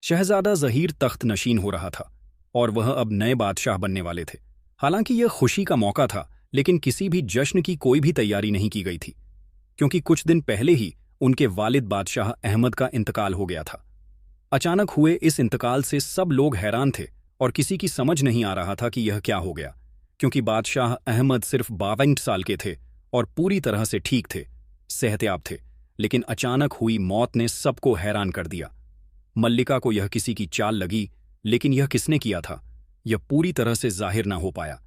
शहजादा ज़हीर तख्त नशीन हो रहा था और वह अब नए बादशाह बनने वाले थे। हालांकि यह खुशी का मौका था, लेकिन किसी भी जश्न की कोई भी तैयारी नहीं की गई थी, क्योंकि कुछ दिन पहले ही उनके वालिद बादशाह अहमद का इंतकाल हो गया था। अचानक हुए इस इंतकाल से सब लोग हैरान थे और किसी की समझ नहीं आ रहा था कि यह क्या हो गया, क्योंकि बादशाह अहमद सिर्फ 52 साल के थे और पूरी तरह से ठीक थे, सेहतयाब थे। लेकिन अचानक हुई मौत ने सबको हैरान कर दिया। मल्लिका को यह किसी की चाल लगी, लेकिन यह किसने किया था, यह पूरी तरह से जाहिर न हो पाया।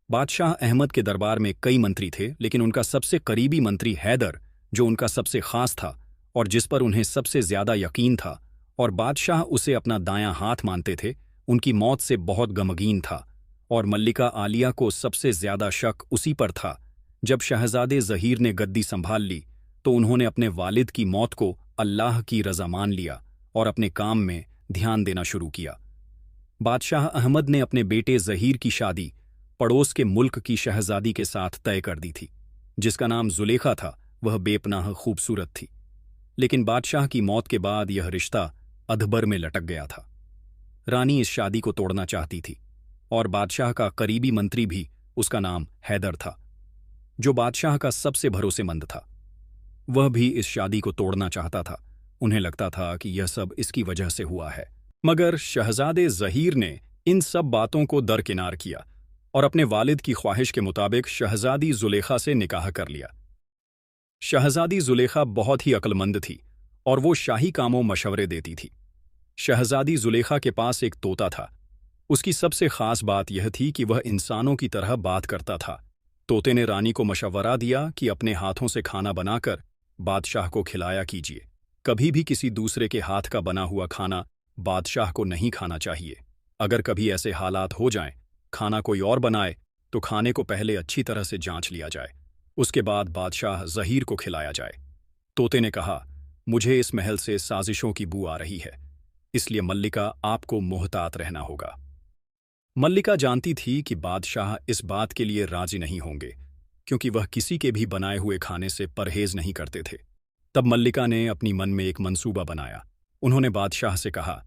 बादशाह अहमद के दरबार में कई मंत्री थे, लेकिन उनका सबसे करीबी मंत्री हैदर, जो उनका सबसे खास था और जिस पर उन्हें सबसे ज्यादा यकीन था और बादशाह उसे अपना दायां हाथ मानते थे, उनकी मौत से बहुत गमगीन था। और मल्लिका आलिया को सबसे ज्यादा शक उसी पर था। जब शहजादे ज़हीर ने गद्दी संभाल ली तो उन्होंने अपने वालिद की मौत को अल्लाह की रज़ा मान लिया और अपने काम में ध्यान देना शुरू किया। बादशाह अहमद ने अपने बेटे ज़हीर की शादी पड़ोस के मुल्क की शहजादी के साथ तय कर दी थी, जिसका नाम जुलेखा था। वह बेपनाह खूबसूरत थी, लेकिन बादशाह की मौत के बाद यह रिश्ता अधबर में लटक गया था। रानी इस शादी को तोड़ना चाहती थी और बादशाह का करीबी मंत्री भी, उसका नाम हैदर था, जो बादशाह का सबसे भरोसेमंद था, वह भी इस शादी को तोड़ना चाहता था। उन्हें लगता था कि यह सब इसकी वजह से हुआ है। मगर शहजादे ज़हीर ने इन सब बातों को दरकिनार किया और अपने वालिद की ख्वाहिश के मुताबिक शहजादी जुलेखा से निकाह कर लिया। शहजादी जुलेखा बहुत ही अक्लमंद थी और वो शाही कामों मशवरे देती थी। शहजादी जुलेखा के पास एक तोता था। उसकी सबसे खास बात यह थी कि वह इंसानों की तरह बात करता था। तोते ने रानी को मशवरा दिया कि अपने हाथों से खाना बनाकर बादशाह को खिलाया कीजिए। कभी भी किसी दूसरे के हाथ का बना हुआ खाना बादशाह को नहीं खाना चाहिए। अगर कभी ऐसे हालात हो जाएं, खाना कोई और बनाए, तो खाने को पहले अच्छी तरह से जांच लिया जाए, उसके बाद बादशाह ज़हीर को खिलाया जाए। तोते ने कहा, मुझे इस महल से साजिशों की बू आ रही है, इसलिए मल्लिका आपको मोहतात रहना होगा। मल्लिका जानती थी कि बादशाह इस बात के लिए राजी नहीं होंगे, क्योंकि वह किसी के भी बनाए हुए खाने से परहेज नहीं करते थे। तब मल्लिका ने अपनी मन में एक मंसूबा बनाया। उन्होंने बादशाह से कहा,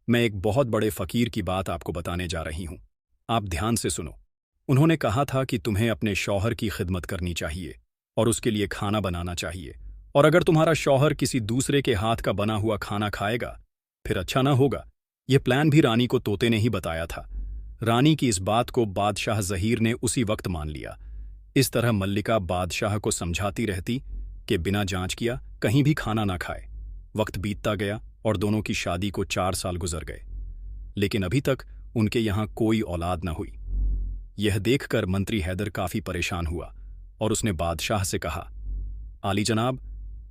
मैं एक बहुत बड़े फकीर की बात आपको बताने जा रही हूं, आप ध्यान से सुनो। उन्होंने कहा था कि तुम्हें अपने शौहर की खिदमत करनी चाहिए और उसके लिए खाना बनाना चाहिए, और अगर तुम्हारा शौहर किसी दूसरे के हाथ का बना हुआ खाना खाएगा फिर अच्छा ना होगा। यह प्लान भी रानी को तोते ने ही बताया था। रानी की इस बात को बादशाह ज़हीर ने उसी वक्त मान लिया। इस तरह मल्लिका बादशाह को समझाती रहती कि बिना जांच किया कहीं भी खाना ना खाए। वक्त बीतता गया और दोनों की शादी को 4 साल गुजर गए, लेकिन अभी तक उनके यहाँ कोई औलाद न हुई। यह देखकर मंत्री हैदर काफी परेशान हुआ और उसने बादशाह से कहा, आली जनाब,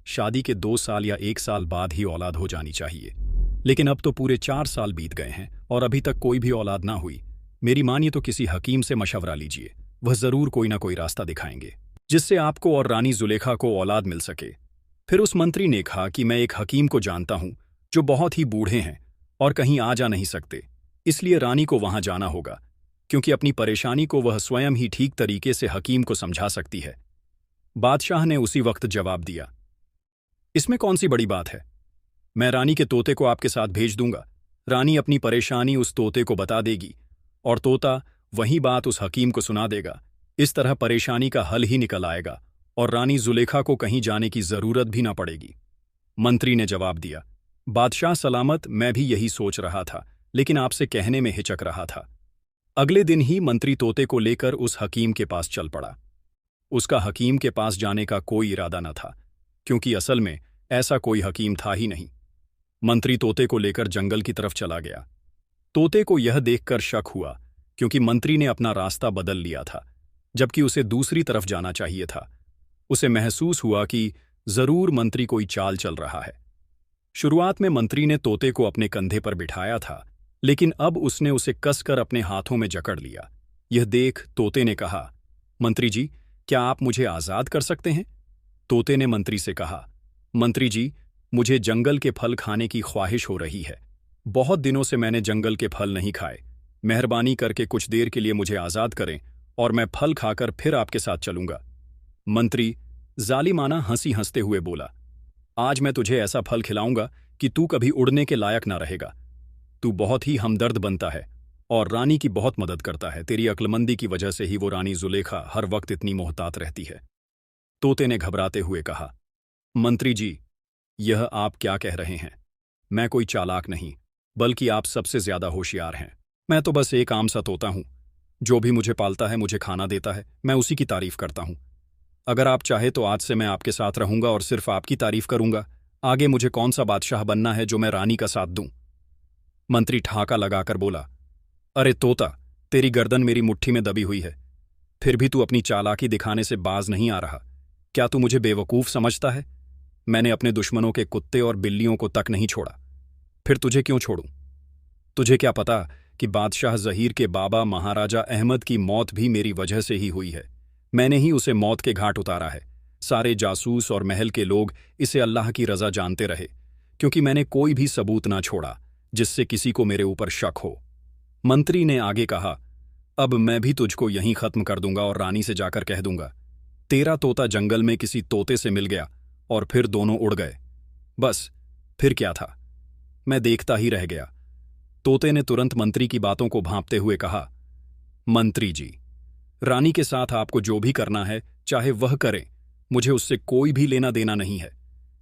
शादी के 2 साल या 1 साल बाद ही औलाद हो जानी चाहिए, लेकिन अब तो पूरे 4 साल बीत गए हैं और अभी तक कोई भी औलाद ना हुई। मेरी मानिए तो किसी हकीम से मशवरा लीजिए, वह जरूर कोई ना कोई रास्ता दिखाएंगे जिससे आपको और रानी जुलेखा को औलाद मिल सके। फिर उस मंत्री ने कहा कि मैं एक हकीम को जानता हूं जो बहुत ही बूढ़े हैं और कहीं आ जा नहीं सकते, इसलिए रानी को वहां जाना होगा, क्योंकि अपनी परेशानी को वह स्वयं ही ठीक तरीके से हकीम को समझा सकती है। बादशाह ने उसी वक्त जवाब दिया, इसमें कौन सी बड़ी बात है, मैं रानी के तोते को आपके साथ भेज दूंगा। रानी अपनी परेशानी उस तोते को बता देगी और तोता वही बात उस हकीम को सुना देगा। इस तरह परेशानी का हल ही निकल आएगा और रानी जुलेखा को कहीं जाने की जरूरत भी ना पड़ेगी। मंत्री ने जवाब दिया, बादशाह सलामत, मैं भी यही सोच रहा था, लेकिन आपसे कहने में हिचक रहा था। अगले दिन ही मंत्री तोते को लेकर उस हकीम के पास चल पड़ा। उसका हकीम के पास जाने का कोई इरादा न था, क्योंकि असल में ऐसा कोई हकीम था ही नहीं। मंत्री तोते को लेकर जंगल की तरफ चला गया। तोते को यह देखकर शक हुआ, क्योंकि मंत्री ने अपना रास्ता बदल लिया था, जबकि उसे दूसरी तरफ जाना चाहिए था। उसे महसूस हुआ कि जरूर मंत्री कोई चाल चल रहा है। शुरुआत में मंत्री ने तोते को अपने कंधे पर बिठाया था, लेकिन अब उसने उसे कसकर अपने हाथों में जकड़ लिया। यह देख तोते ने कहा, मंत्री जी, क्या आप मुझे आजाद कर सकते हैं? तोते ने मंत्री से कहा, मंत्री जी, मुझे जंगल के फल खाने की ख्वाहिश हो रही है। बहुत दिनों से मैंने जंगल के फल नहीं खाए। मेहरबानी करके कुछ देर के लिए मुझे आजाद करें और मैं फल खाकर फिर आपके साथ चलूंगा। मंत्री जालिमाना हंसी हंसते हुए बोला, आज मैं तुझे ऐसा फल खिलाऊंगा कि तू कभी उड़ने के लायक ना रहेगा। तू बहुत ही हमदर्द बनता है और रानी की बहुत मदद करता है। तेरी अक्लमंदी की वजह से ही वो रानी जुलेखा हर वक्त इतनी मोहतात रहती है। तोते ने घबराते हुए कहा, मंत्री जी, यह आप क्या कह रहे हैं? मैं कोई चालाक नहीं, बल्कि आप सबसे ज्यादा होशियार हैं। मैं तो बस एक आम सा तोता हूं। जो भी मुझे पालता है, मुझे खाना देता है, मैं उसी की तारीफ करता हूं। अगर आप चाहे तो आज से मैं आपके साथ रहूंगा और सिर्फ आपकी तारीफ करूंगा। आगे मुझे कौन सा बादशाह बनना है जो मैं रानी का साथ दूं? मंत्री ठहाका लगाकर बोला, अरे तोता, तेरी गर्दन मेरी मुट्ठी में दबी हुई है, फिर भी तू अपनी चालाकी दिखाने से बाज नहीं आ रहा। क्या तू मुझे बेवकूफ समझता है? मैंने अपने दुश्मनों के कुत्ते और बिल्लियों को तक नहीं छोड़ा, फिर तुझे क्यों छोड़ूं? तुझे क्या पता कि बादशाह जहीर के बाबा महाराजा अहमद की मौत भी मेरी वजह से ही हुई है। मैंने ही उसे मौत के घाट उतारा है। सारे जासूस और महल के लोग इसे अल्लाह की रजा जानते रहे, क्योंकि मैंने कोई भी सबूत ना छोड़ा जिससे किसी को मेरे ऊपर शक हो। मंत्री ने आगे कहा, अब मैं भी तुझको यहीं खत्म कर दूंगा और रानी से जाकर कह दूंगा, तेरा तोता जंगल में किसी तोते से मिल गया और फिर दोनों उड़ गए। बस, फिर क्या था, मैं देखता ही रह गया। तोते ने तुरंत मंत्री की बातों को भांपते हुए कहा, मंत्री जी, रानी के साथ आपको जो भी करना है चाहे वह करें, मुझे उससे कोई भी लेना देना नहीं है।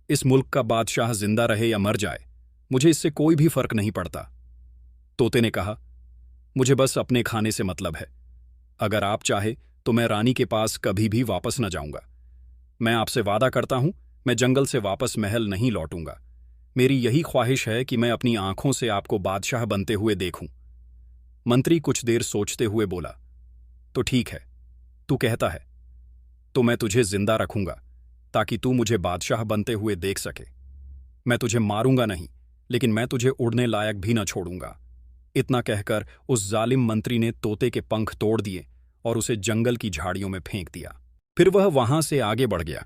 इस मुल्क का बादशाह जिंदा रहे या मर जाए, मुझे इससे कोई भी फर्क नहीं पड़ता। तोते ने कहा, मुझे बस अपने खाने से मतलब है। अगर आप चाहे तो मैं रानी के पास कभी भी वापस न जाऊंगा। मैं आपसे वादा करता हूं, मैं जंगल से वापस महल नहीं लौटूंगा। मेरी यही ख्वाहिश है कि मैं अपनी आंखों से आपको बादशाह बनते हुए देखूं। मंत्री कुछ देर सोचते हुए बोला, तो ठीक है, तू कहता है तो मैं तुझे जिंदा रखूंगा ताकि तू मुझे बादशाह बनते हुए देख सके। मैं तुझे मारूंगा नहीं, लेकिन मैं तुझे उड़ने लायक भी न छोड़ूंगा। इतना कहकर उस जालिम मंत्री ने तोते के पंख तोड़ दिए और उसे जंगल की झाड़ियों में फेंक दिया। फिर वह वहां से आगे बढ़ गया।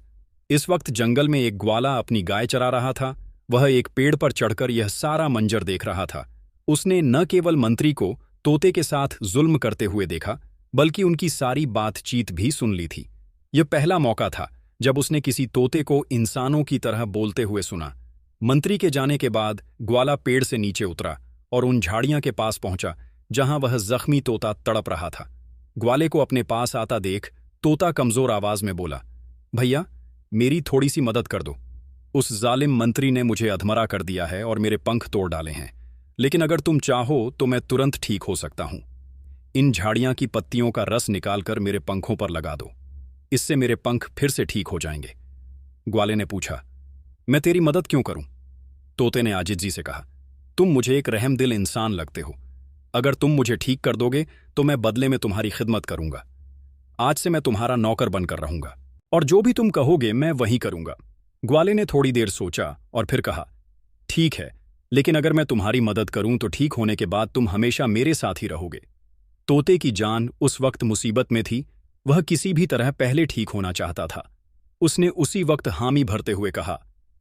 इस वक्त जंगल में एक ग्वाला अपनी गाय चरा रहा था। वह एक पेड़ पर चढ़कर यह सारा मंजर देख रहा था। उसने न केवल मंत्री को तोते के साथ जुल्म करते हुए देखा, बल्कि उनकी सारी बातचीत भी सुन ली थी। यह पहला मौका था जब उसने किसी तोते को इंसानों की तरह बोलते हुए सुना। मंत्री के जाने के बाद ग्वाला पेड़ से नीचे उतरा और उन झाड़ियां के पास पहुंचा जहां वह जख्मी तोता तड़प रहा था। ग्वाले को अपने पास आता देख तोता कमजोर आवाज में बोला, भैया, मेरी थोड़ी सी मदद कर दो। उस जालिम मंत्री ने मुझे अधमरा कर दिया है और मेरे पंख तोड़ डाले हैं, लेकिन अगर तुम चाहो तो मैं तुरंत ठीक हो सकता हूं। इन झाड़ियां की पत्तियों का रस निकालकर मेरे पंखों पर लगा दो, इससे मेरे पंख फिर से ठीक हो जाएंगे। ग्वाले ने पूछा, मैं तेरी मदद क्यों करूं? तोते ने आजिज़ी से कहा, तुम मुझे एक रहमदिल इंसान लगते हो। अगर तुम मुझे ठीक कर दोगे तो मैं बदले में तुम्हारी खिदमत करूंगा। आज से मैं तुम्हारा नौकर बनकर रहूंगा और जो भी तुम कहोगे मैं वही करूंगा। ग्वाले ने थोड़ी देर सोचा और फिर कहा, ठीक है, लेकिन अगर मैं तुम्हारी मदद करूं तो ठीक होने के बाद तुम हमेशा मेरे साथ ही रहोगे। तोते की जान उस वक्त मुसीबत में थी। वह किसी भी तरह पहले ठीक होना चाहता था। उसने उसी वक्त हामी भरते हुए कहा,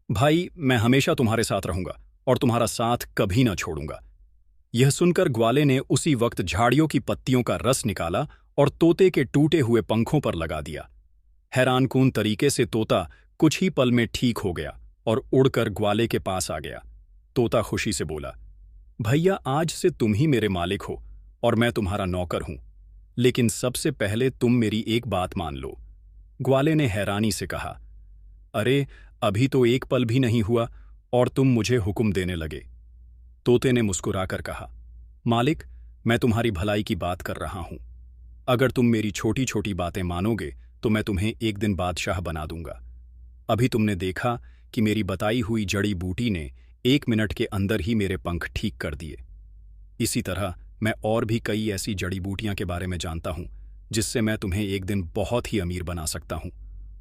भाई, मैं हमेशा तुम्हारे साथ रहूंगा और तुम्हारा साथ कभी न छोड़ूंगा। यह सुनकर ग्वाले ने उसी वक्त झाड़ियों की पत्तियों का रस निकाला और तोते के टूटे हुए पंखों पर लगा दिया। हैरानकुन तरीके से तोता कुछ ही पल में ठीक हो गया और उड़कर ग्वाले के पास आ गया। तोता खुशी से बोला, भैया, आज से तुम ही मेरे मालिक हो और मैं तुम्हारा नौकर हूं, लेकिन सबसे पहले तुम मेरी एक बात मान लो। ग्वाले ने हैरानी से कहा, अरे, अभी तो एक पल भी नहीं हुआ और तुम मुझे हुक्म देने लगे। तोते ने मुस्कुराकर कहा, मालिक, मैं तुम्हारी भलाई की बात कर रहा हूं। अगर तुम मेरी छोटी छोटी बातें मानोगे तो मैं तुम्हें एक दिन बादशाह बना दूंगा। अभी तुमने देखा कि मेरी बताई हुई जड़ी बूटी ने 1 मिनट के अंदर ही मेरे पंख ठीक कर दिए। इसी तरह मैं और भी कई ऐसी जड़ी बूटियां के बारे में जानता हूं जिससे मैं तुम्हें एक दिन बहुत ही अमीर बना सकता हूं,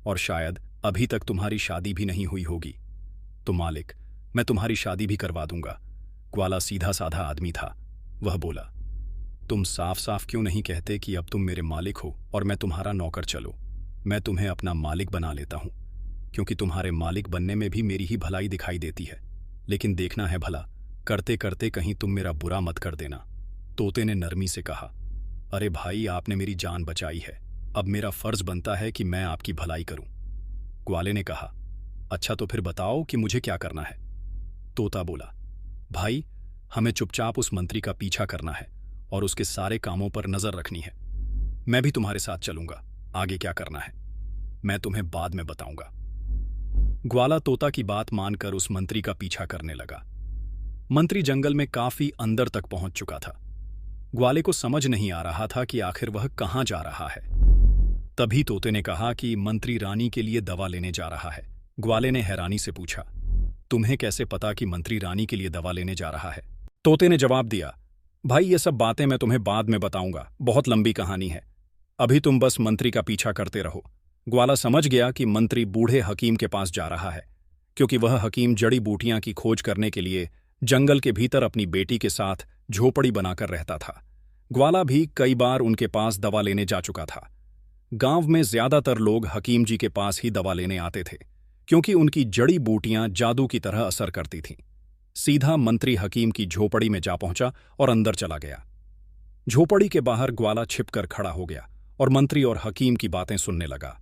और शायद अभी तक तुम्हारी शादी भी नहीं हुई होगी। तो मालिक, मैं तुम्हारी शादी भी करवा दूंगा। ग्वाला सीधा साधा आदमी था। वह बोला, तुम साफ साफ क्यों नहीं कहते कि अब तुम मेरे मालिक हो और मैं तुम्हारा नौकर? चलो, मैं तुम्हें अपना मालिक बना लेता हूं, क्योंकि तुम्हारे मालिक बनने में भी मेरी ही भलाई दिखाई देती है। लेकिन देखना है भला, करते करते कहीं तुम मेरा बुरा मत कर देना। तोते ने नरमी से कहा, अरे भाई, आपने मेरी जान बचाई है, अब मेरा फर्ज बनता है कि मैं आपकी भलाई करूं। ग्वाले ने कहा, अच्छा तो फिर बताओ कि मुझे क्या करना है। तोता बोला, भाई, हमें चुपचाप उस मंत्री का पीछा करना है और उसके सारे कामों पर नजर रखनी है। मैं भी तुम्हारे साथ चलूंगा। आगे क्या करना है मैं तुम्हें बाद में बताऊंगा। ग्वाला तोता की बात मानकर उस मंत्री का पीछा करने लगा। मंत्री जंगल में काफी अंदर तक पहुंच चुका था। ग्वाले को समझ नहीं आ रहा था कि आखिर वह कहां जा रहा है। तभी तोते ने कहा कि मंत्री रानी के लिए दवा लेने जा रहा है। ग्वाले ने हैरानी से पूछा, तुम्हें कैसे पता कि मंत्री रानी के लिए दवा लेने जा रहा है? तोते ने जवाब दिया, भाई ये सब बातें मैं तुम्हें बाद में बताऊंगा, बहुत लंबी कहानी है। अभी तुम बस मंत्री का पीछा करते रहो। ग्वाला समझ गया कि मंत्री बूढ़े हकीम के पास जा रहा है, क्योंकि वह हकीम जड़ी बूटियां की खोज करने के लिए जंगल के भीतर अपनी बेटी के साथ झोपड़ी बनाकर रहता था। ग्वाला भी कई बार उनके पास दवा लेने जा चुका था। गांव में ज्यादातर लोग हकीम जी के पास ही दवा लेने आते थे, क्योंकि उनकी जड़ी बूटियां जादू की तरह असर करती थीं। सीधा मंत्री हकीम की झोपड़ी में जा पहुंचा और अंदर चला गया। झोपड़ी के बाहर ग्वाला छिपकर खड़ा हो गया और मंत्री और हकीम की बातें सुनने लगा।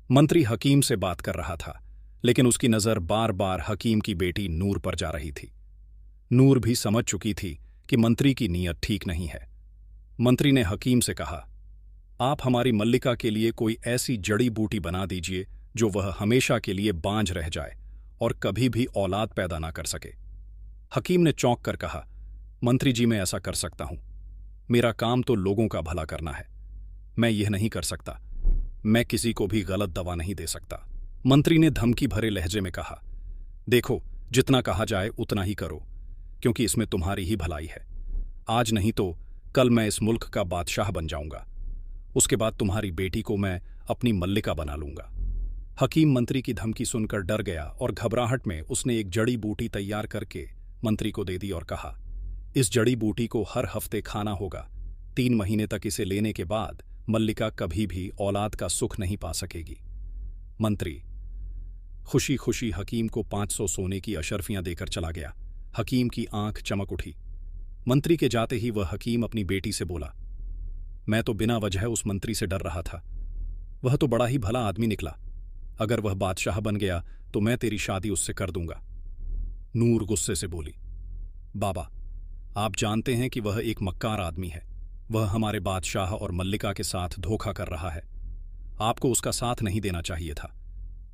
मंत्री हकीम से बात कर रहा था, लेकिन उसकी नजर बार बार हकीम की बेटी नूर पर जा रही थी। नूर भी समझ चुकी थी कि मंत्री की नीयत ठीक नहीं है। मंत्री ने हकीम से कहा, आप हमारी मल्लिका के लिए कोई ऐसी जड़ी बूटी बना दीजिए जो वह हमेशा के लिए बांझ रह जाए और कभी भी औलाद पैदा ना कर सके। हकीम ने चौंक कर कहा, मंत्री जी मैं ऐसा कर सकता हूं। मेरा काम तो लोगों का भला करना है। मैं यह नहीं कर सकता। मैं किसी को भी गलत दवा नहीं दे सकता। मंत्री ने धमकी भरे लहजे में कहा, देखो जितना कहा जाए उतना ही करो, क्योंकि इसमें तुम्हारी ही भलाई है। आज नहीं तो कल मैं इस मुल्क का बादशाह बन जाऊंगा। उसके बाद तुम्हारी बेटी को मैं अपनी मल्लिका बना लूंगा। हकीम मंत्री की धमकी सुनकर डर गया और घबराहट में उसने एक जड़ी बूटी तैयार करके मंत्री को दे दी और कहा, इस जड़ी बूटी को हर हफ्ते खाना होगा। 3 महीने तक इसे लेने के बाद मल्लिका कभी भी औलाद का सुख नहीं पा सकेगी। मंत्री खुशी खुशी हकीम को 500 सोने की अशर्फियां देकर चला गया। हकीम की आंख चमक उठी। मंत्री के जाते ही वह हकीम अपनी बेटी से बोला, मैं तो बिना वजह उस मंत्री से डर रहा था। वह तो बड़ा ही भला आदमी निकला। अगर वह बादशाह बन गया तो मैं तेरी शादी उससे कर दूंगा। नूर गुस्से से बोली, बाबा आप जानते हैं कि वह एक मक्कार आदमी है। वह हमारे बादशाह और मल्लिका के साथ धोखा कर रहा है। आपको उसका साथ नहीं देना चाहिए था।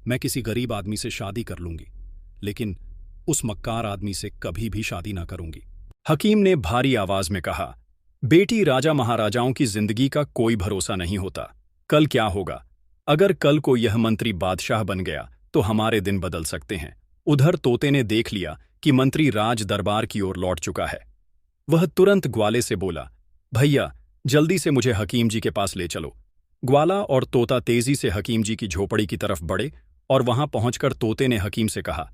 मैं किसी गरीब आदमी से शादी कर लूंगी, लेकिन उस मक्कार आदमी से कभी भी शादी ना करूंगी। हकीम ने भारी आवाज में कहा, बेटी राजा महाराजाओं की जिंदगी का कोई भरोसा नहीं होता। कल क्या होगा? अगर कल को यह मंत्री बादशाह बन गया तो हमारे दिन बदल सकते हैं। उधर तोते ने देख लिया कि मंत्री राज दरबार की ओर लौट चुका है। वह तुरंत ग्वाले से बोला, भैया जल्दी से मुझे हकीम जी के पास ले चलो। ग्वाला और तोता तेजी से हकीम जी की झोपड़ी की तरफ बढ़े और वहां पहुंचकर तोते ने हकीम से कहा,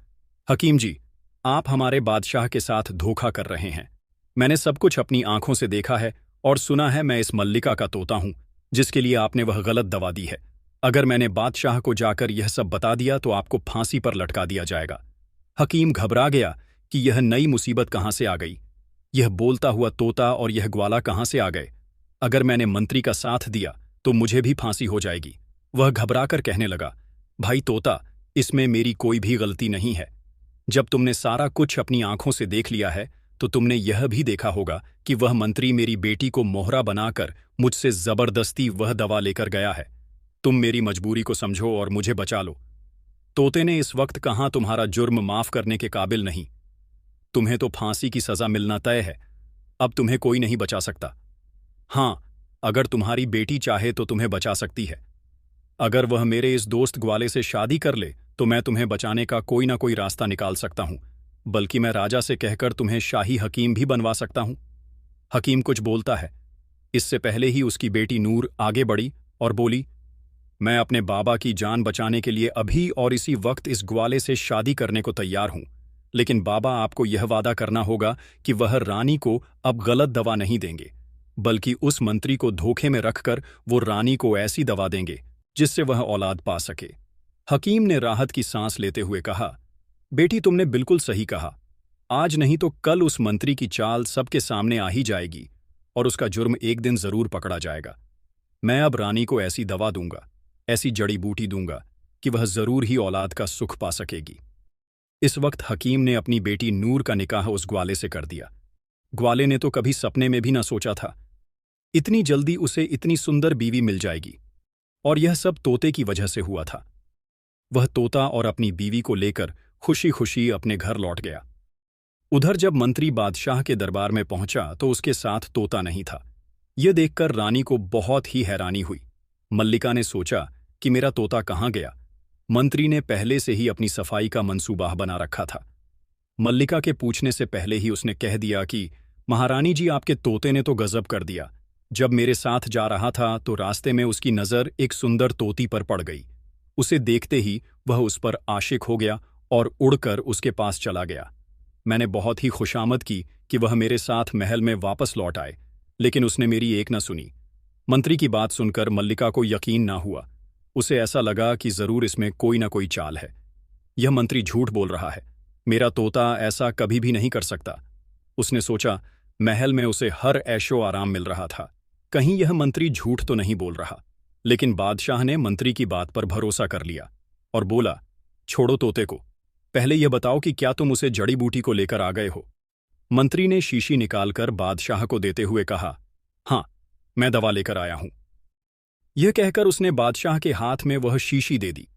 हकीम जी आप हमारे बादशाह के साथ धोखा कर रहे हैं। मैंने सब कुछ अपनी आंखों से देखा है और सुना है। मैं इस मल्लिका का तोता हूं जिसके लिए आपने वह गलत दवा दी है। अगर मैंने बादशाह को जाकर यह सब बता दिया तो आपको फांसी पर लटका दिया जाएगा। हकीम घबरा गया कि यह नई मुसीबत कहां से आ गई। यह बोलता हुआ तोता और यह ग्वाला कहां से आ गए? अगर मैंने मंत्री का साथ दिया तो मुझे भी फांसी हो जाएगी। वह घबराकर कहने लगा, भाई तोता इसमें मेरी कोई भी गलती नहीं है। जब तुमने सारा कुछ अपनी आंखों से देख लिया है तो तुमने यह भी देखा होगा कि वह मंत्री मेरी बेटी को मोहरा बनाकर मुझसे जबरदस्ती वह दवा लेकर गया है। तुम मेरी मजबूरी को समझो और मुझे बचा लो। तोते ने इस वक्त कहा तुम्हारा जुर्म माफ करने के काबिल नहीं। तुम्हें तो फांसी की सजा मिलना तय है। अब तुम्हें कोई नहीं बचा सकता। हां, अगर तुम्हारी बेटी चाहे तो तुम्हें बचा सकती है। अगर वह मेरे इस दोस्त ग्वाले से शादी कर ले तो मैं तुम्हें बचाने का कोई ना कोई रास्ता निकाल सकता हूं। बल्कि मैं राजा से कहकर तुम्हें शाही हकीम भी बनवा सकता हूं। हकीम कुछ बोलता है, इससे पहले ही उसकी बेटी नूर आगे बढ़ी और बोली, मैं अपने बाबा की जान बचाने के लिए अभी और इसी वक्त इस ग्वाले से शादी करने को तैयार हूं। लेकिन बाबा आपको यह वादा करना होगा कि वह रानी को अब गलत दवा नहीं देंगे, बल्कि उस मंत्री को धोखे में रखकर वो रानी को ऐसी दवा देंगे जिससे वह औलाद पा सके। हकीम ने राहत की सांस लेते हुए कहा, बेटी तुमने बिल्कुल सही कहा। आज नहीं तो कल उस मंत्री की चाल सबके सामने आ ही जाएगी और उसका जुर्म एक दिन जरूर पकड़ा जाएगा। मैं अब रानी को ऐसी दवा दूंगा, ऐसी जड़ी बूटी दूंगा कि वह जरूर ही औलाद का सुख पा सकेगी। इस वक्त हकीम ने अपनी बेटी नूर का निकाह उस ग्वाले से कर दिया। ग्वाले ने तो कभी सपने में भी न सोचा था इतनी जल्दी उसे इतनी सुंदर बीवी मिल जाएगी। और यह सब तोते की वजह से हुआ था। वह तोता और अपनी बीवी को लेकर खुशी खुशी अपने घर लौट गया। उधर जब मंत्री बादशाह के दरबार में पहुंचा तो उसके साथ तोता नहीं था। यह देखकर रानी को बहुत ही हैरानी हुई। मल्लिका ने सोचा कि मेरा तोता कहाँ गया। मंत्री ने पहले से ही अपनी सफाई का मंसूबा बना रखा था। मल्लिका के पूछने से पहले ही उसने कह दिया कि महारानी जी, आपके तोते ने तो गजब कर दिया। जब मेरे साथ जा रहा था तो रास्ते में उसकी नज़र एक सुंदर तोती पर पड़ गई। उसे देखते ही वह उस पर आशिक हो गया और उड़कर उसके पास चला गया। मैंने बहुत ही खुशामद की कि वह मेरे साथ महल में वापस लौट आए, लेकिन उसने मेरी एक न सुनी। मंत्री की बात सुनकर मल्लिका को यकीन ना हुआ। उसे ऐसा लगा कि जरूर इसमें कोई ना कोई चाल है। यह मंत्री झूठ बोल रहा है, मेरा तोता ऐसा कभी भी नहीं कर सकता। उसने सोचा, महल में उसे हर ऐशो आराम मिल रहा था, कहीं यह मंत्री झूठ तो नहीं बोल रहा। लेकिन बादशाह ने मंत्री की बात पर भरोसा कर लिया और बोला, छोड़ो तोते को, पहले यह बताओ कि क्या तुम उसे जड़ी बूटी को लेकर आ गए हो। मंत्री ने शीशी निकालकर बादशाह को देते हुए कहा, हाँ, मैं दवा लेकर आया हूं। यह कहकर उसने बादशाह के हाथ में वह शीशी दे दी,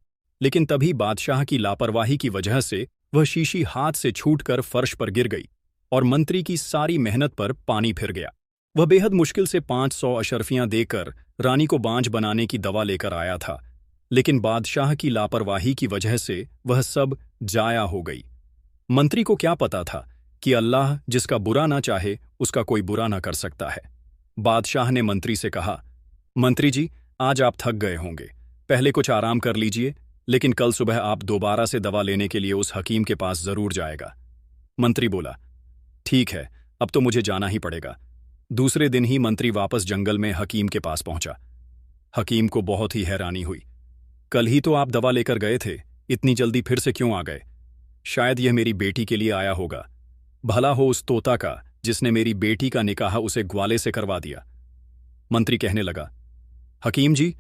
लेकिन तभी बादशाह की लापरवाही की वजह से वह शीशी हाथ से छूटकर फर्श पर गिर गई और मंत्री की सारी मेहनत पर पानी फिर गया। वह बेहद मुश्किल से 500 अशर्फियां देकर रानी को बांझ बनाने की दवा लेकर आया था, लेकिन बादशाह की लापरवाही की वजह से वह सब जाया हो गई। मंत्री को क्या पता था कि अल्लाह जिसका बुरा ना चाहे उसका कोई बुरा ना कर सकता है। बादशाह ने मंत्री से कहा, मंत्री जी, आज आप थक गए होंगे, पहले कुछ आराम कर लीजिए, लेकिन कल सुबह आप दोबारा से दवा लेने के लिए उस हकीम के पास जरूर जाएगा। मंत्री बोला, ठीक है, अब तो मुझे जाना ही पड़ेगा। दूसरे दिन ही मंत्री वापस जंगल में हकीम के पास पहुंचा। हकीम को बहुत ही हैरानी हुई, कल ही तो आप दवा लेकर गए थे, इतनी जल्दी फिर से क्यों आ गए? शायद यह मेरी बेटी के लिए आया होगा। भला हो उस तोता का जिसने मेरी बेटी का निकाह उसे ग्वाले से करवा दिया। मंत्री कहने लगा, हकीम जी,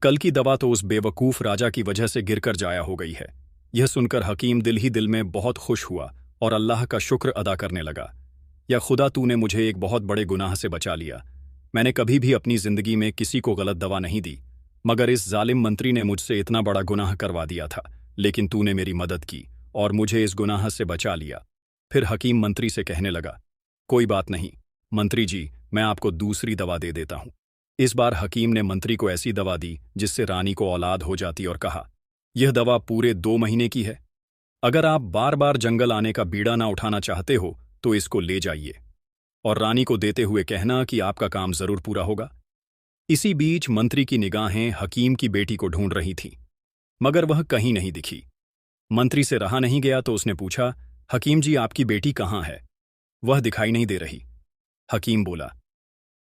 कल की दवा तो उस बेवकूफ राजा की वजह से गिरकर जाया हो गई है। यह सुनकर हकीम दिल ही दिल में बहुत खुश हुआ और अल्लाह का शुक्र अदा करने लगा, या खुदा, तूने मुझे एक बहुत बड़े गुनाह से बचा लिया। मैंने कभी भी अपनी जिंदगी में किसी को गलत दवा नहीं दी, मगर इस जालिम मंत्री ने मुझसे इतना बड़ा गुनाह करवा दिया था, लेकिन तूने मेरी मदद की और मुझे इस गुनाह से बचा लिया। फिर हकीम मंत्री से कहने लगा, कोई बात नहीं मंत्री जी, मैं आपको दूसरी दवा दे देता हूं। इस बार हकीम ने मंत्री को ऐसी दवा दी जिससे रानी को औलाद हो जाती और कहा, यह दवा पूरे 2 महीने की है। अगर आप बार बार जंगल आने का बीड़ा ना उठाना चाहते हो तो इसको ले जाइए और रानी को देते हुए कहना कि आपका काम जरूर पूरा होगा। इसी बीच मंत्री की निगाहें हकीम की बेटी को ढूंढ रही थीं, मगर वह कहीं नहीं दिखी। मंत्री से रहा नहीं गया तो उसने पूछा, हकीम जी, आपकी बेटी कहाँ है? वह दिखाई नहीं दे रही। हकीम बोला,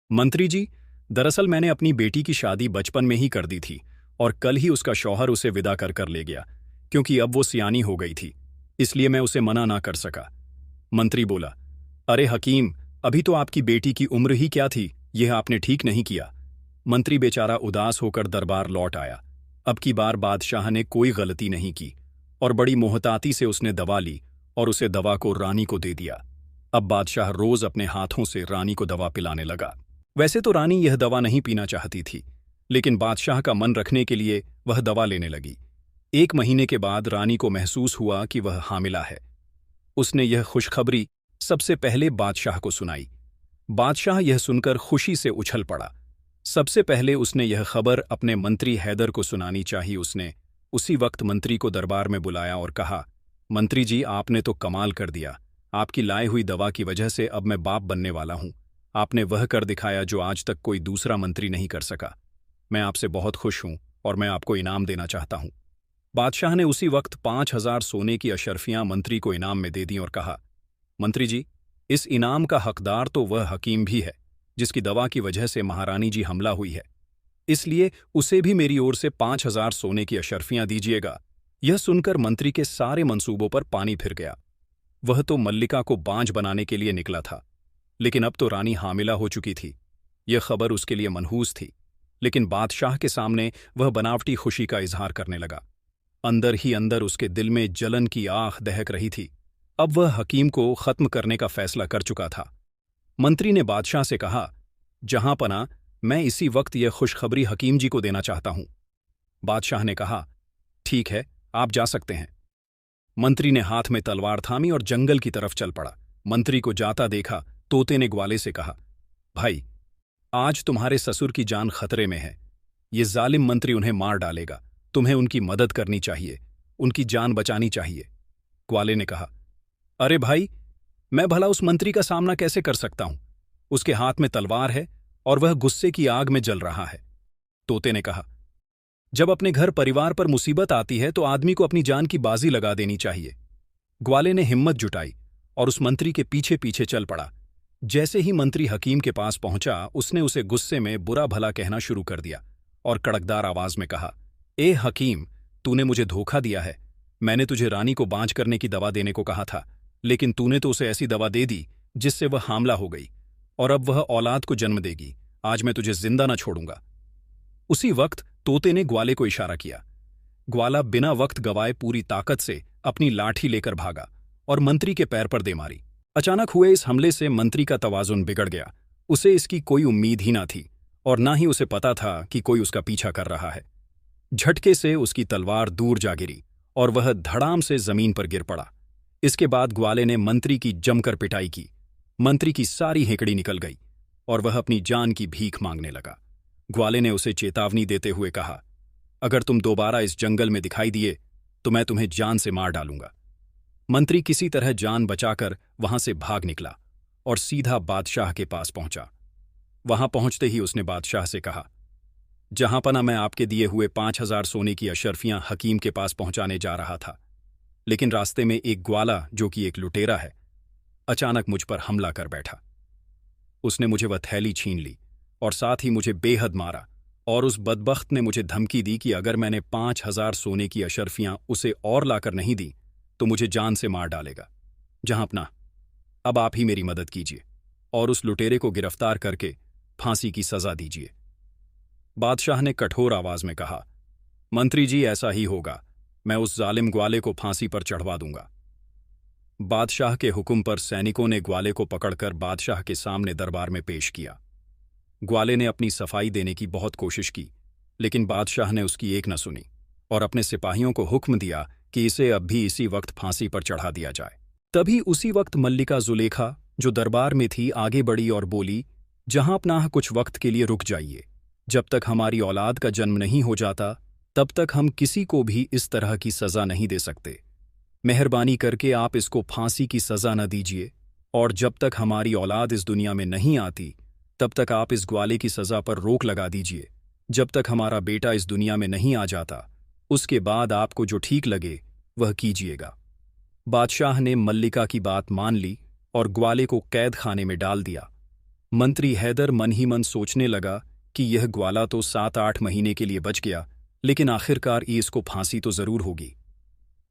मंत्री जी, दरअसल मैंने अपनी बेटी की शादी बचपन में ही कर दी थी और कल ही उसका शौहर उसे विदा कर कर ले गया, क्योंकि अब वो सियानी हो गई थी, इसलिए मैं उसे मना ना कर सका। मंत्री बोला, अरे हकीम, अभी तो आपकी बेटी की उम्र ही क्या थी, यह आपने ठीक नहीं किया। मंत्री बेचारा उदास होकर दरबार लौट आया। अब की बार बादशाह ने कोई गलती नहीं की और बड़ी मोहताती से उसने दवा ली और उसे दवा को रानी को दे दिया। अब बादशाह रोज अपने हाथों से रानी को दवा पिलाने लगा। वैसे तो रानी यह दवा नहीं पीना चाहती थी, लेकिन बादशाह का मन रखने के लिए वह दवा लेने लगी। 1 महीने के बाद रानी को महसूस हुआ कि वह हामिला है। उसने यह खुशखबरी सबसे पहले बादशाह को सुनाई। बादशाह यह सुनकर खुशी से उछल पड़ा। सबसे पहले उसने यह खबर अपने मंत्री हैदर को सुनानी चाहिए। उसने उसी वक्त मंत्री को दरबार में बुलाया और कहा, मंत्री जी, आपने तो कमाल कर दिया। आपकी लाई हुई दवा की वजह से अब मैं बाप बनने वाला हूं। आपने वह कर दिखाया जो आज तक कोई दूसरा मंत्री नहीं कर सका। मैं आपसे बहुत खुश हूं और मैं आपको इनाम देना चाहता हूं। बादशाह ने उसी वक्त 5000 सोने की अशर्फियां मंत्री को इनाम में दे दी और कहा, मंत्री जी, इस इनाम का हकदार तो वह हकीम भी है जिसकी दवा की वजह से महारानी जी हमला हुई है, इसलिए उसे भी मेरी ओर से 5000 सोने की अशर्फियां दीजिएगा। यह सुनकर मंत्री के सारे मंसूबों पर पानी फिर गया। वह तो मल्लिका को बांझ बनाने के लिए निकला था, लेकिन अब तो रानी हामिला हो चुकी थी। यह खबर उसके लिए मनहूस थी, लेकिन बादशाह के सामने वह बनावटी खुशी का इजहार करने लगा। अंदर ही अंदर उसके दिल में जलन की आग दहक रही थी। अब वह हकीम को खत्म करने का फैसला कर चुका था मंत्री ने बादशाह से कहा, जहांपना, मैं इसी वक्त यह खुशखबरी हकीम जी को देना चाहता हूं। बादशाह ने कहा, ठीक है, आप जा सकते हैं। मंत्री ने हाथ में तलवार थामी और जंगल की तरफ चल पड़ा। मंत्री को जाता देखा, तोते ने ग्वाले से कहा, भाई, आज तुम्हारे ससुर की जान खतरे में है। ये जालिम मंत्री उन्हें मार डालेगा। तुम्हें उनकी मदद करनी चाहिए, उनकी जान बचानी चाहिए। ग्वाले ने कहा, अरे भाई, मैं भला उस मंत्री का सामना कैसे कर सकता हूं? उसके हाथ में तलवार है और वह गुस्से की आग में जल रहा है। तोते ने कहा, जब अपने घर परिवार पर मुसीबत आती है तो आदमी को अपनी जान की बाजी लगा देनी चाहिए। ग्वाले ने हिम्मत जुटाई और उस मंत्री के पीछे पीछे चल पड़ा। जैसे ही मंत्री हकीम के पास पहुंचा, उसने उसे गुस्से में बुरा भला कहना शुरू कर दिया और कड़कदार आवाज में कहा, ए हकीम, तूने मुझे धोखा दिया है। मैंने तुझे रानी को बांझ करने की दवा देने को कहा था, लेकिन तूने तो उसे ऐसी दवा दे दी जिससे वह हामला हो गई और अब वह औलाद को जन्म देगी। आज मैं तुझे जिंदा न छोड़ूंगा। उसी वक्त तोते ने ग्वाले को इशारा किया। ग्वाला बिना वक्त गवाए पूरी ताकत से अपनी लाठी लेकर भागा और मंत्री के पैर पर दे मारी। अचानक हुए इस हमले से मंत्री का तवाजुन बिगड़ गया। उसे इसकी कोई उम्मीद ही ना थी और ना ही उसे पता था कि कोई उसका पीछा कर रहा है। झटके से उसकी तलवार दूर जा गिरी और वह धड़ाम से जमीन पर गिर पड़ा। इसके बाद ग्वाले ने मंत्री की जमकर पिटाई की। मंत्री की सारी हेकड़ी निकल गई और वह अपनी जान की भीख मांगने लगा। ग्वाले ने उसे चेतावनी देते हुए कहा, अगर तुम दोबारा इस जंगल में दिखाई दिए तो मैं तुम्हें जान से मार डालूंगा। मंत्री किसी तरह जान बचाकर वहां से भाग निकला और सीधा बादशाह के पास पहुंचा। वहां पहुंचते ही उसने बादशाह से कहा, जहांपना, मैं आपके दिए हुए 5,000 सोने की अशर्फियां हकीम के पास पहुंचाने जा रहा था, लेकिन रास्ते में एक ग्वाला, जो कि एक लुटेरा है, अचानक मुझ पर हमला कर बैठा। उसने मुझे वह थैली छीन ली और साथ ही मुझे बेहद मारा और उस बदबख्त ने मुझे धमकी दी कि अगर मैंने 5,000 सोने की अशर्फियां उसे और लाकर नहीं दी तो मुझे जान से मार डालेगा। जहांपना, अब आप ही मेरी मदद कीजिए और उस लुटेरे को गिरफ्तार करके फांसी की सजा दीजिए। बादशाह ने कठोर आवाज में कहा, मंत्री जी, ऐसा ही होगा। मैं उस जालिम ग्वाले को फांसी पर चढ़वा दूंगा। बादशाह के हुक्म पर सैनिकों ने ग्वाले को पकड़कर बादशाह के सामने दरबार में पेश किया। ग्वाले ने अपनी सफाई देने की बहुत कोशिश की, लेकिन बादशाह ने उसकी एक न सुनी और अपने सिपाहियों को हुक्म दिया कि इसे अब भी इसी वक्त फांसी पर चढ़ा दिया जाए। तभी उसी वक्त मल्लिका जुलेखा, जो दरबार में थी, आगे बढ़ी और बोली, जहांपनाह, कुछ वक्त के लिए रुक जाइए। जब तक हमारी औलाद का जन्म नहीं हो जाता तब तक हम किसी को भी इस तरह की सजा नहीं दे सकते। मेहरबानी करके आप इसको फांसी की सजा न दीजिए और जब तक हमारी औलाद इस दुनिया में नहीं आती तब तक आप इस ग्वाले की सजा पर रोक लगा दीजिए। जब तक हमारा बेटा इस दुनिया में नहीं आ जाता, उसके बाद आपको जो ठीक लगे वह कीजिएगा। बादशाह ने मल्लिका की बात मान ली और ग्वाले को कैद खाने में डाल दिया। मंत्री हैदर मन ही मन सोचने लगा कि यह ग्वाला तो 7-8 महीने के लिए बच गया, लेकिन आखिरकार इसको फांसी तो जरूर होगी।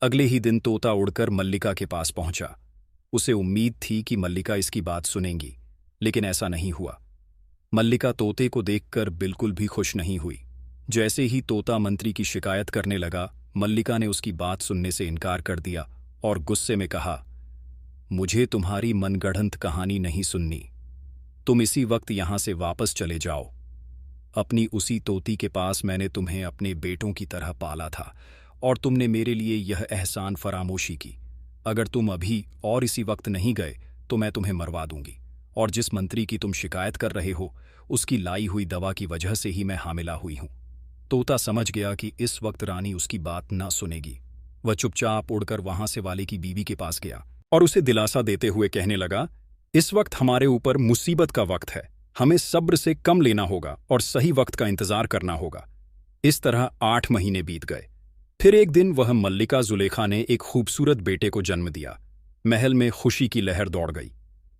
अगले ही दिन तोता उड़कर मल्लिका के पास पहुंचा। उसे उम्मीद थी कि मल्लिका इसकी बात सुनेंगी, लेकिन ऐसा नहीं हुआ। मल्लिका तोते को देखकर बिल्कुल भी खुश नहीं हुई। जैसे ही तोता मंत्री की शिकायत करने लगा, मल्लिका ने उसकी बात सुनने से इनकार कर दिया और गुस्से में कहा, मुझे तुम्हारी मनगढ़ंत कहानी नहीं सुननी। तुम इसी वक्त यहां से वापस चले जाओ। अपनी उसी तोती के पास मैंने तुम्हें अपने बेटों की तरह पाला था और तुमने मेरे लिए यह एहसान फरामोशी की। अगर तुम अभी और इसी वक्त नहीं गए तो मैं तुम्हें मरवा दूंगी, और जिस मंत्री की तुम शिकायत कर रहे हो उसकी लाई हुई दवा की वजह से ही मैं हामिला हुई हूं। तोता समझ गया कि इस वक्त रानी उसकी बात न सुनेगी। वह चुपचाप उड़कर वहां से वाले की बीवी के पास गया और उसे दिलासा देते हुए कहने लगा, इस वक्त हमारे ऊपर मुसीबत का वक्त है। हमें सब्र से कम लेना होगा और सही वक्त का इंतजार करना होगा। इस तरह 8 महीने बीत गए। फिर एक दिन वह मल्लिका जुलेखा ने एक खूबसूरत बेटे को जन्म दिया। महल में खुशी की लहर दौड़ गई।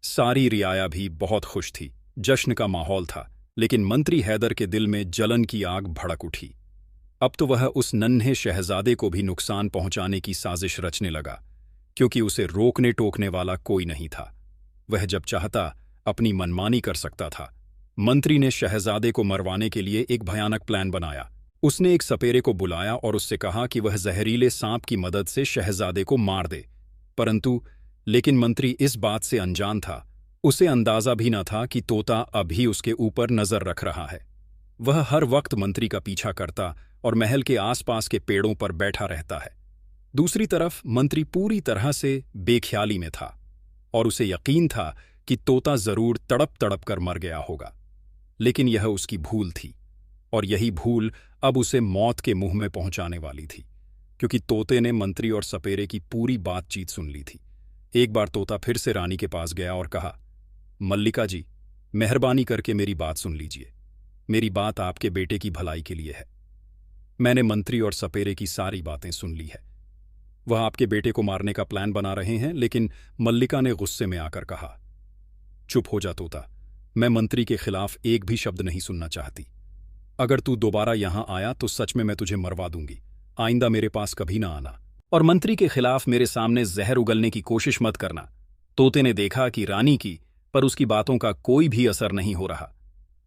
सारी रियाया भी बहुत खुश थी। जश्न का माहौल था, लेकिन मंत्री हैदर के दिल में जलन की आग भड़क उठी। अब तो वह उस नन्हे शहजादे को भी नुकसान पहुंचाने की साजिश रचने लगा, क्योंकि उसे रोकने टोकने वाला कोई नहीं था। वह जब चाहता अपनी मनमानी कर सकता था। मंत्री ने शहजादे को मरवाने के लिए एक भयानक प्लान बनाया। उसने एक सपेरे को बुलाया और उससे कहा कि वह जहरीले सांप की मदद से शहजादे को मार दे। लेकिन मंत्री इस बात से अनजान था। उसे अंदाजा भी न था कि तोता अभी उसके ऊपर नजर रख रहा है। वह हर वक्त मंत्री का पीछा करता और महल के आसपास के पेड़ों पर बैठा रहता है। दूसरी तरफ मंत्री पूरी तरह से बेख्याली में था और उसे यकीन था कि तोता जरूर तड़प तड़प कर मर गया होगा। लेकिन यह उसकी भूल थी, और यही भूल अब उसे मौत के मुंह में पहुंचाने वाली थी, क्योंकि तोते ने मंत्री और सपेरे की पूरी बातचीत सुन ली थी। एक बार तोता फिर से रानी के पास गया और कहा, मल्लिका जी, मेहरबानी करके मेरी बात सुन लीजिए। मेरी बात आपके बेटे की भलाई के लिए है। मैंने मंत्री और सपेरे की सारी बातें सुन ली है। वह आपके बेटे को मारने का प्लान बना रहे हैं। लेकिन मल्लिका ने गुस्से में आकर कहा, चुप हो जा तोता, मैं मंत्री के खिलाफ एक भी शब्द नहीं सुनना चाहती। अगर तू दोबारा यहां आया तो सच में मैं तुझे मरवा दूंगी। आइंदा मेरे पास कभी ना आना, और मंत्री के खिलाफ मेरे सामने जहर उगलने की कोशिश मत करना। तोते ने देखा कि रानी की पर उसकी बातों का कोई भी असर नहीं हो रहा।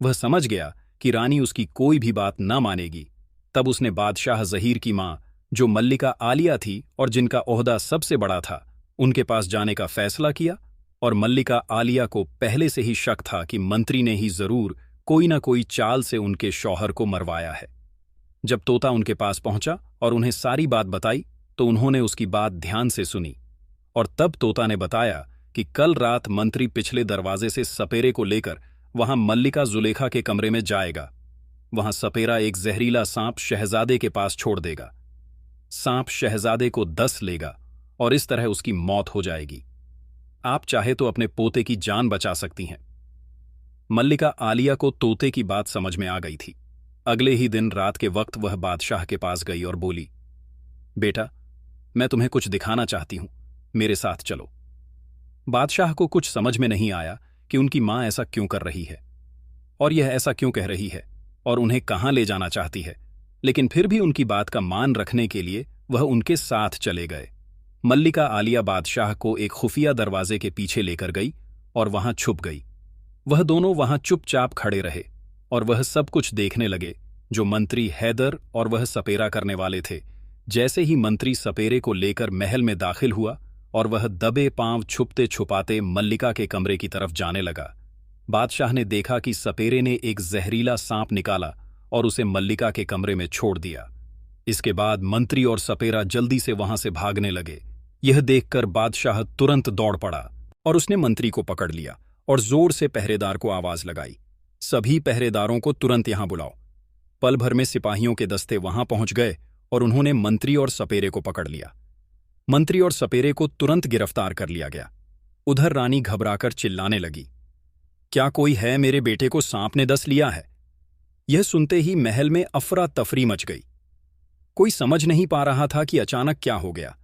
वह समझ गया कि रानी उसकी कोई भी बात न मानेगी। तब उसने बादशाह जहीर की मां, जो मल्लिका आलिया थी और जिनका ओहदा सबसे बड़ा था, उनके पास जाने का फैसला किया। और मल्लिका आलिया को पहले से ही शक था कि मंत्री ने ही जरूर कोई न कोई चाल से उनके शौहर को मरवाया है। जब तोता उनके पास पहुंचा और उन्हें सारी बात बताई तो उन्होंने उसकी बात ध्यान से सुनी। और तब तोता ने बताया कि कल रात मंत्री पिछले दरवाजे से सपेरे को लेकर वहां मल्लिका जुलेखा के कमरे में जाएगा। वहां सपेरा एक जहरीला सांप शहजादे के पास छोड़ देगा। सांप शहजादे को डस लेगा और इस तरह उसकी मौत हो जाएगी। आप चाहे तो अपने पोते की जान बचा सकती हैं। मल्लिका आलिया को तोते की बात समझ में आ गई थी। अगले ही दिन रात के वक्त वह बादशाह के पास गई और बोली, बेटा, मैं तुम्हें कुछ दिखाना चाहती हूं, मेरे साथ चलो। बादशाह को कुछ समझ में नहीं आया कि उनकी मां ऐसा क्यों कर रही है और यह ऐसा क्यों कह रही है और उन्हें कहां ले जाना चाहती है। लेकिन फिर भी उनकी बात का मान रखने के लिए वह उनके साथ चले गए। मल्लिका आलिया बादशाह को एक खुफिया दरवाजे के पीछे लेकर गई और वहां छुप गई। वह दोनों वहां चुपचाप खड़े रहे और वह सब कुछ देखने लगे जो मंत्री हैदर और वह सपेरा करने वाले थे। जैसे ही मंत्री सपेरे को लेकर महल में दाखिल हुआ और वह दबे पांव छुपते छुपाते मल्लिका के कमरे की तरफ जाने लगा, बादशाह ने देखा कि सपेरे ने एक जहरीला सांप निकाला और उसे मल्लिका के कमरे में छोड़ दिया। इसके बाद मंत्री और सपेरा जल्दी से वहां से भागने लगे। यह देखकर बादशाह तुरंत दौड़ पड़ा और उसने मंत्री को पकड़ लिया और जोर से पहरेदार को आवाज लगाई, सभी पहरेदारों को तुरंत यहां बुलाओ। पल भर में सिपाहियों के दस्ते वहां पहुंच गए और उन्होंने मंत्री और सपेरे को पकड़ लिया। मंत्री और सपेरे को तुरंत गिरफ्तार कर लिया गया। उधर रानी घबराकर चिल्लाने लगी, क्या कोई है? मेरे बेटे को सांप ने डस लिया है। यह सुनते ही महल में अफरा तफरी मच गई। कोई समझ नहीं पा रहा था कि अचानक क्या हो गया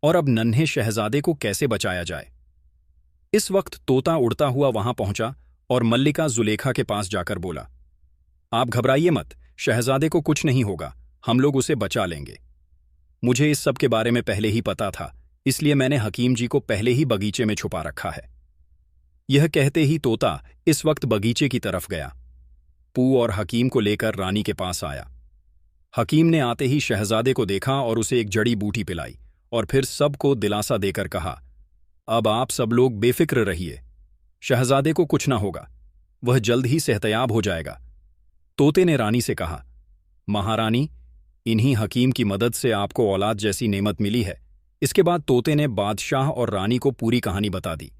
और अब नन्हे शहजादे को कैसे बचाया जाए। इस वक्त तोता उड़ता हुआ वहां पहुंचा और मल्लिका जुलेखा के पास जाकर बोला, आप घबराइए मत, शहजादे को कुछ नहीं होगा, हम लोग उसे बचा लेंगे। मुझे इस सब के बारे में पहले ही पता था, इसलिए मैंने हकीम जी को पहले ही बगीचे में छुपा रखा है। यह कहते ही तोता इस वक्त बगीचे की तरफ गया। पू और हकीम को लेकर रानी के पास आया। हकीम ने आते ही शहजादे को देखा और उसे एक जड़ी बूटी पिलाई और फिर सबको दिलासा देकर कहा, अब आप सब लोग बेफिक्र रहिए, शहजादे को कुछ ना होगा, वह जल्द ही सेहतयाब हो जाएगा। तोते ने रानी से कहा, महारानी, इन्हीं हकीम की मदद से आपको औलाद जैसी नेमत मिली है। इसके बाद तोते ने बादशाह और रानी को पूरी कहानी बता दी।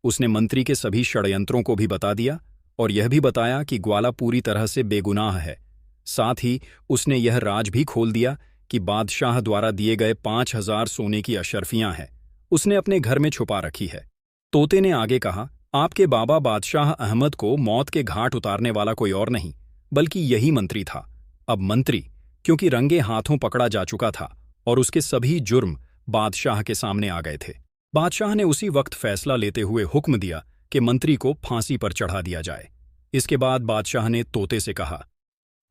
उसने मंत्री के सभी षड्यंत्रों को भी बता दिया और यह भी बताया कि ग्वाला पूरी तरह से बेगुनाह है। साथ ही उसने यह राज भी खोल दिया कि बादशाह द्वारा दिए गए 5000 सोने की अशर्फियां हैं, उसने अपने घर में छुपा रखी है। तोते ने आगे कहा, आपके बाबा बादशाह अहमद को मौत के घाट उतारने वाला कोई और नहीं बल्कि यही मंत्री था। अब मंत्री क्योंकि रंगे हाथों पकड़ा जा चुका था और उसके सभी जुर्म बादशाह के सामने आ गए थे। बादशाह ने उसी वक्त फैसला लेते हुए हुक्म दिया कि मंत्री को फांसी पर चढ़ा दिया जाए। इसके बाद बादशाह ने तोते से कहा,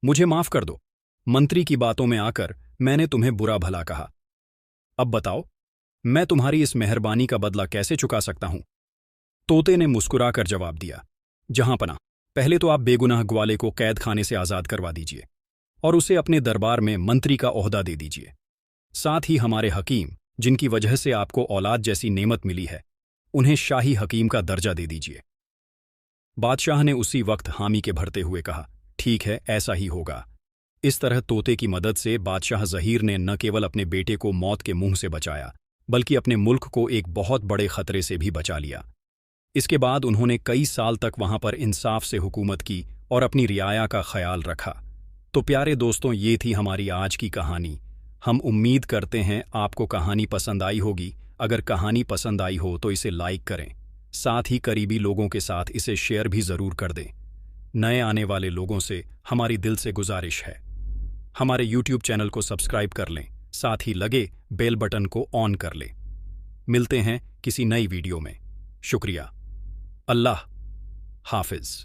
मुझे माफ कर दो, मंत्री की बातों में आकर मैंने तुम्हें बुरा भला कहा। अब बताओ, मैं तुम्हारी इस मेहरबानी का बदला कैसे चुका सकता हूं? तोते ने मुस्कुराकर जवाब दिया, जहांपना, पहले तो आप बेगुनाह ग्वाले को कैद खाने से आजाद करवा दीजिए और उसे अपने दरबार में मंत्री का ओहदा दे दीजिए। साथ ही हमारे हकीम, जिनकी वजह से आपको औलाद जैसी नेमत मिली है, उन्हें शाही हकीम का दर्जा दे दीजिए। बादशाह ने उसी वक्त हामी के भरते हुए कहा, ठीक है, ऐसा ही होगा। इस तरह तोते की मदद से बादशाह ज़हीर ने न केवल अपने बेटे को मौत के मुंह से बचाया, बल्कि अपने मुल्क को एक बहुत बड़े खतरे से भी बचा लिया। इसके बाद उन्होंने कई साल तक वहां पर इंसाफ से हुकूमत की और अपनी रियाया का ख्याल रखा। तो प्यारे दोस्तों, ये थी हमारी आज की कहानी। हम उम्मीद करते हैं आपको कहानी पसंद आई होगी। अगर कहानी पसंद आई हो तो इसे लाइक करें, साथ ही करीबी लोगों के साथ इसे शेयर भी ज़रूर कर दें। नए आने वाले लोगों से हमारी दिल से गुजारिश है, हमारे YouTube चैनल को सब्सक्राइब कर लें, साथ ही लगे बेल बटन को ऑन कर लें। मिलते हैं किसी नई वीडियो में। शुक्रिया। अल्लाह हाफिज़।